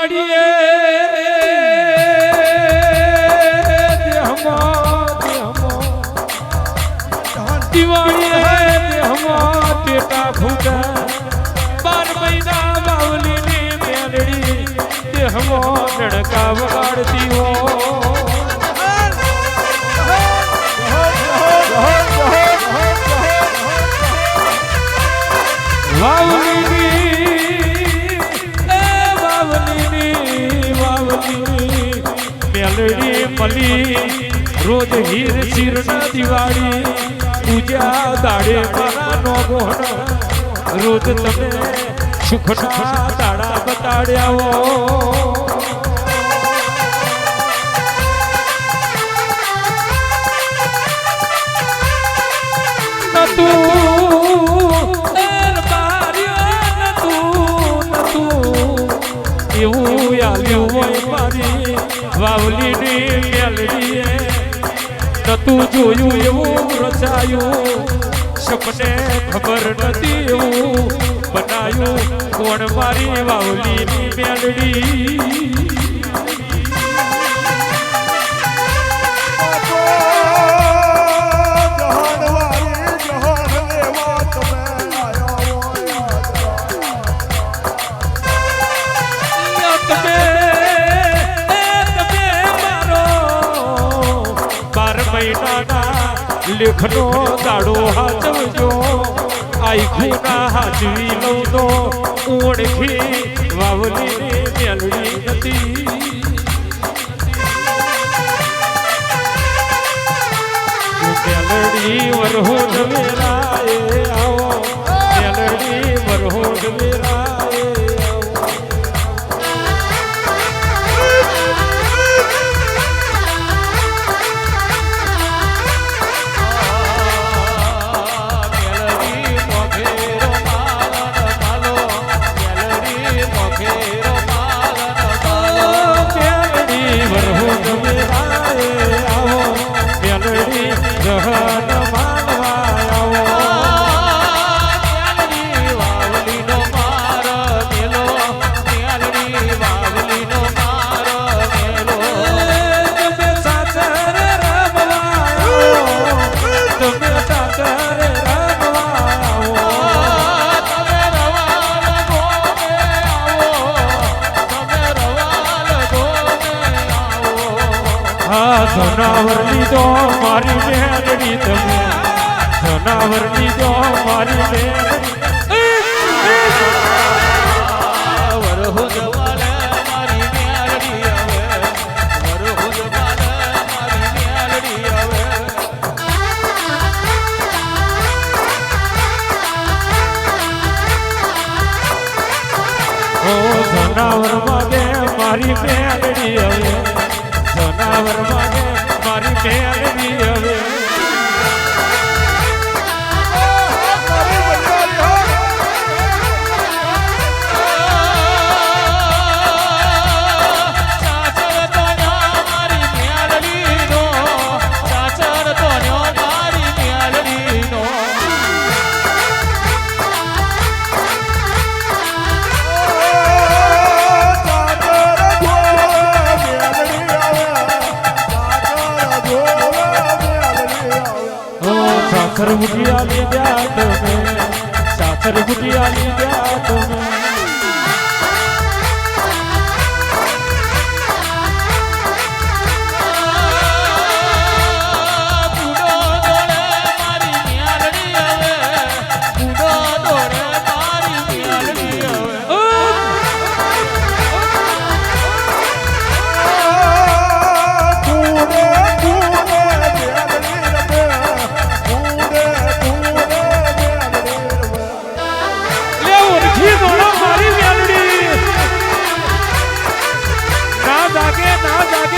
દિવાળીએ દિવાળીએ ટેટા ફૂટા 12 મહિના બાવલીની મેલડી દેહમો નડકા વગાડતી હો મેલડી મલી રોજ હીર ચીરના દિવાળી પૂજા દાડે મારા નો ગોહણ રોજ તમે સુખના દાડા બતાડ્યા એવું આવ્યું હોય મારી વાવલીની મેલડીએ નતું જોયું એવું રચાયું સપને ખબર નથી એવું બનાયું કોણ મારી વાવલીની મેલડી લેખનો દાડો હાચવજો આઈખુના હાચવી લઉં તો ઓળખી વાવલીની મેલડી નથી મેલડી વરહોડ વેરાએ આવો મેલડી વરહોડ વેરાએ જનાવર લીધો મારી મેલડી તમે જનાવર લીધો મારી મેલડી વરહુ જવાલે મારી મેલડી આવે વરહુ જવાલે મારી મેલડી આવે ઓ જનાવર માગે મારી મેલડી આવે જનાવર માગે મારી મેલડી હવે સાસર બુટિયા લીધા તમે સાસર બુટિયા લીધા તમે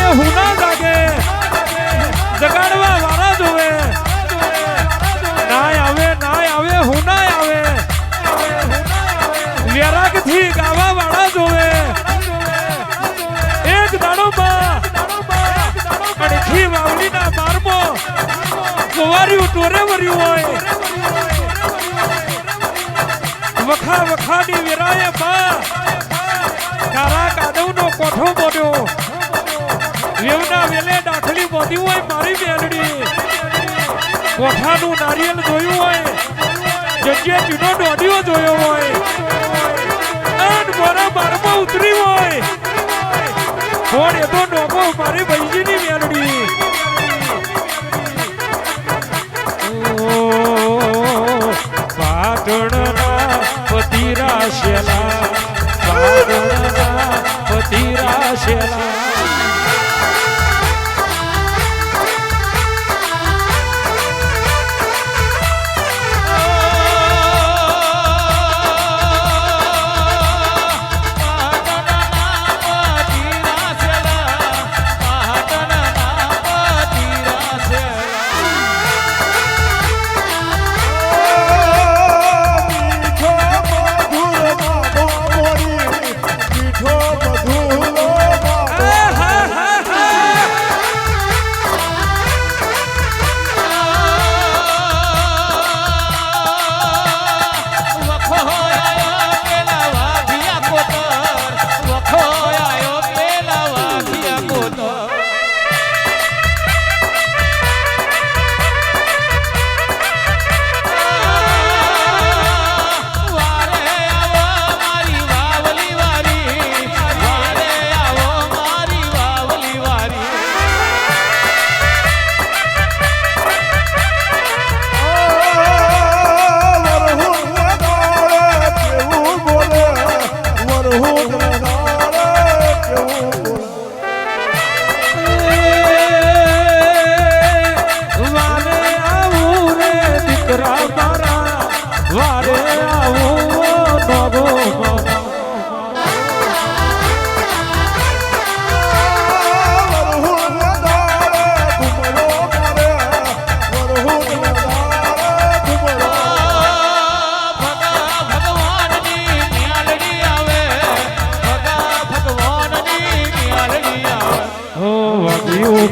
હું ના જાગે જગાડવા વાળા જોવે ના આવે હું ના આવે વેરાગ થી ગાવા વાળા જોવે એક દાડો અને થી વાવલી ના બારમો કુવાર્યું ટોરે વર્યું હોય વખા વખાની વેરાએ બા કારા કાદવનો કોઠો બોલ્યો વેવના વેલે દાખલી બોધી હોય મારી મેલડી કોઠાનું નારિયેલ જોયું હોય જગ્યા ચીનો દોડ્યો જોયો હોય અને મારા બારમાં ઉતરી હોય કોણ એ તો ડોકો મારી ભાઈજીની મેલડી પાટણના પતિરા શેલા પાટણના પતિરા શેલા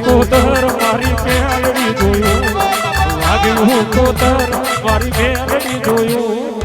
કોતર મારી મેલડી જોયું વાગ્યું કોતર મારી મેલડી જોયું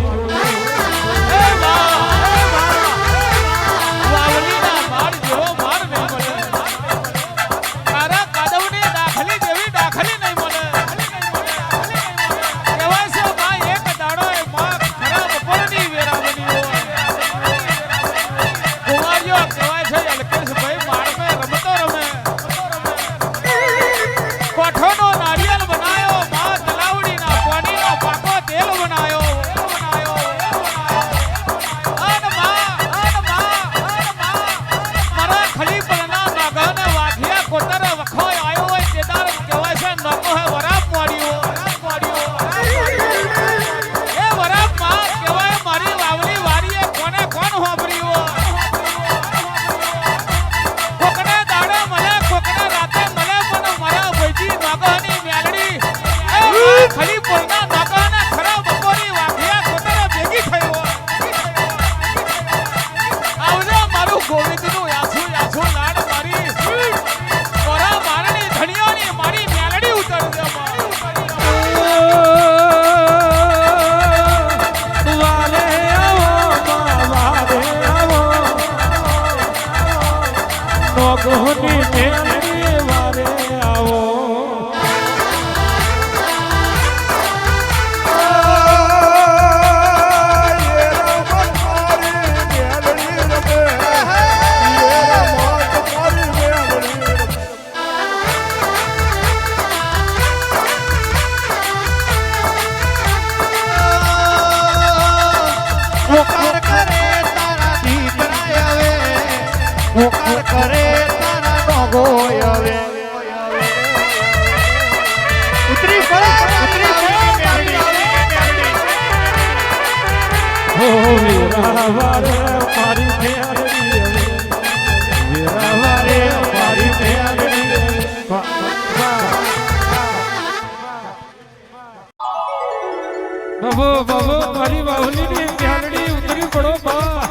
બાબો બાબો મારી બાવલીની મેલડી ઉતરી પડો બા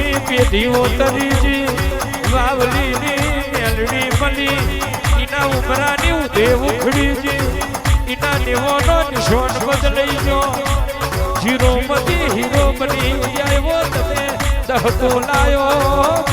ની પેઢીઓ તરીજી વાવલીની મેલડી મળી ઈના ઉમરાની ઉધે ઉખડીજી ઈના નેવોનો નિશાન બદલાઈ ગયો જીરોમતી હીરો બની આવ્યો તને દહકો લાયો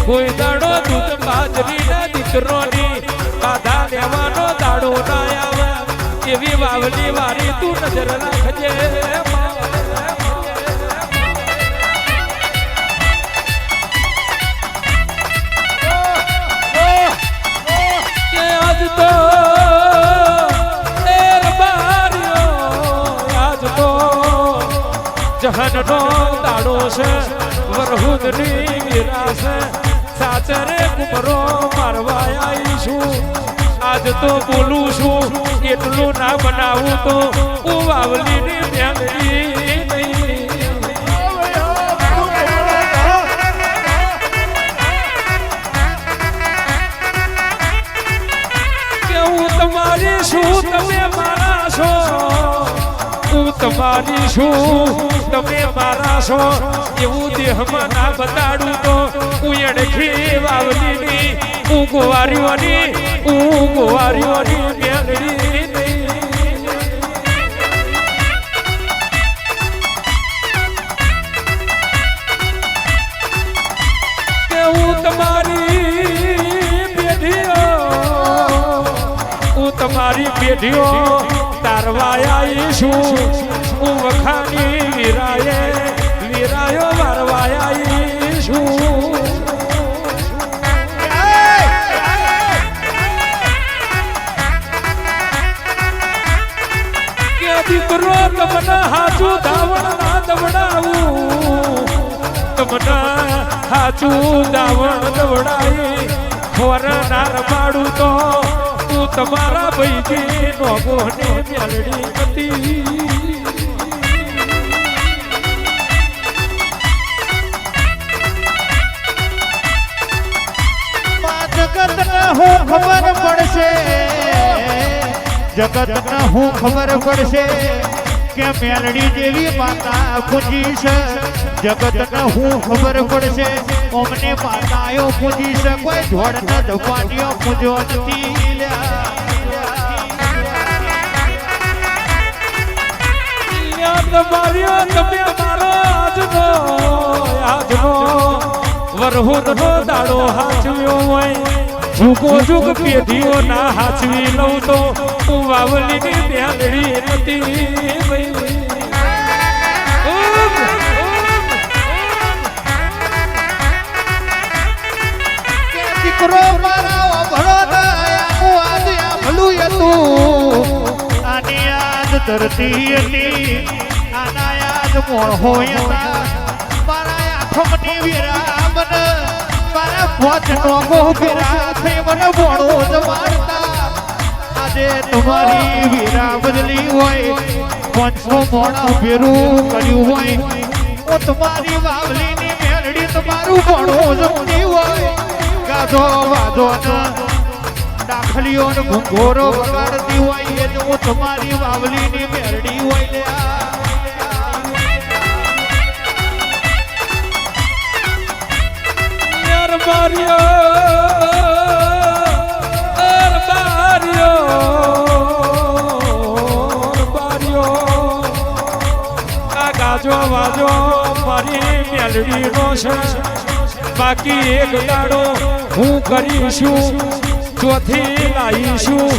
કોઈ દાડો દૂધ બાજરીના દીકરોની બાધા લેવાનો દાડો ના આવે એવી વાવલી વારી તું નજર રાખજે કે આજ તો આજ તો જહનનો દાડો છે વરહુદની વિરાશ સાચરે કુમરો મારવા આવીશું આજ તો બોલું છું એટલું ના બનાવું તો હું વાવલીની મેલડી કે હું તમારી શું તમે મારા છો હું તમારી શું તમે મારા છો એવું દેહમાં ના બતાડું તો હું અડખી વાવલીની હું ગોવારીઓની મેલડી કે હું તમારી પેઢીઓ તારવા આવીશું હું વખાની વીરાયો મારવા આવીશું કે દીકરો તમને હાચું ધાવણ ના દવડાવું તમને હાચું ધાવણ દવડાવી ખોર ના રમાડું તો તું તમારા ભાઈજી નોગોની મેલડી હતી જગતને હું ખબર પડશે કે મેલડી જેવી માતા પૂજી છે જગતને હું ખબર પડશે અમને માતાઓ પૂજી છે કોઈ ધોળ ન ધપાટીઓ પૂજો નથી તમે મારો આજનો વરહુદનો દાડો હાચવ્યો હોય જુગ પેઢીઓ ના હાચવી લઉં તો હું વાવલીની મેલડી નથી દીકરો મારા ભળો દયા ભલું હતું આની યાદ ધરતી હતી આના યાદ મોણ હોય મારા આઠમની વિરામ મારા પોચ નોગો વિરા થઈ મને મોણો જ મારતા આજે તમારી વિરા બદલી હોય 500 મોણા ભેરું કર્યું હોય ઓ તમારી વાવલીની મેલડી તમારું મોણો જમતી હોય ગાધો વાધો દાખલીઓ ને ઘોરો વગાડતી હોય એ તો તમારી વાવલીની મેલડી હોય ગાજો વાજો મારી મેલડી નો છે બાકી એક દાડો હું કરીશું ચોથી લાવીશું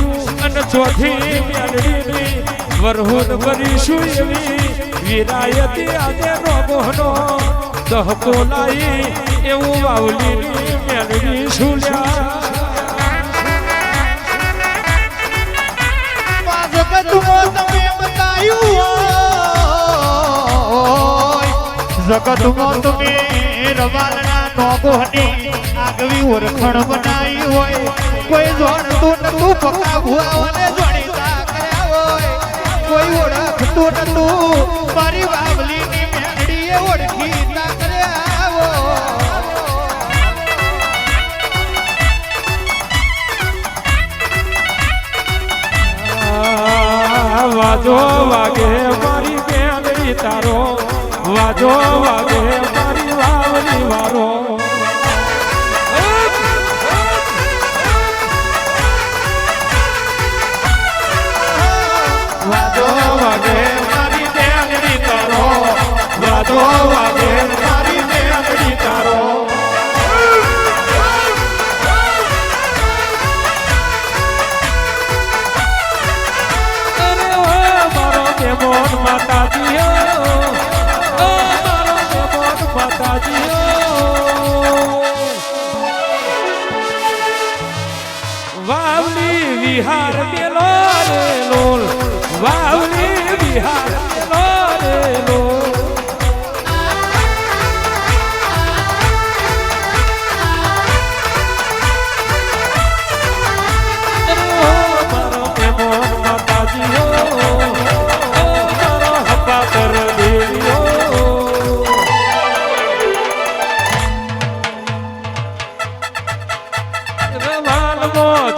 અને ચોથી મેલડીની વરહુદ ભરીશું એવી વિરાયતી આજે રોગોનો દહકો લાવી એવું વાવલીની મેલડી સુલ્યા જગતમાં તમે રવાલના નોગોની આગવી ઓળખણ બનાવી હોય કોઈ જોડતું નતું પકા ભુવાઓને જોડીતા કર્યા હોય કોઈ ઓળખતું નતું મારી વાવલીની મેલડીએ ઓળખીતા કર્યા હોય તારો વાજો વાગે મારી વાવની વારો વાજો વાગે મારી બેલડી તારો વાજો વાગે મારી બેલડી તારો મોન માતાજી ઓ મારો મોન માતાજી વાવલી વિહાર મેલો રે લોલ વાવલી વિહાર મેલો રે લોલ મારો મોન માતાજી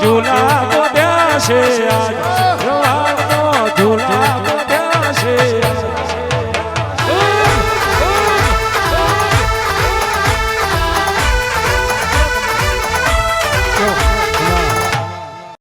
ઝૂલા બોધ્યા છે આજ રવાડનો ઝૂલા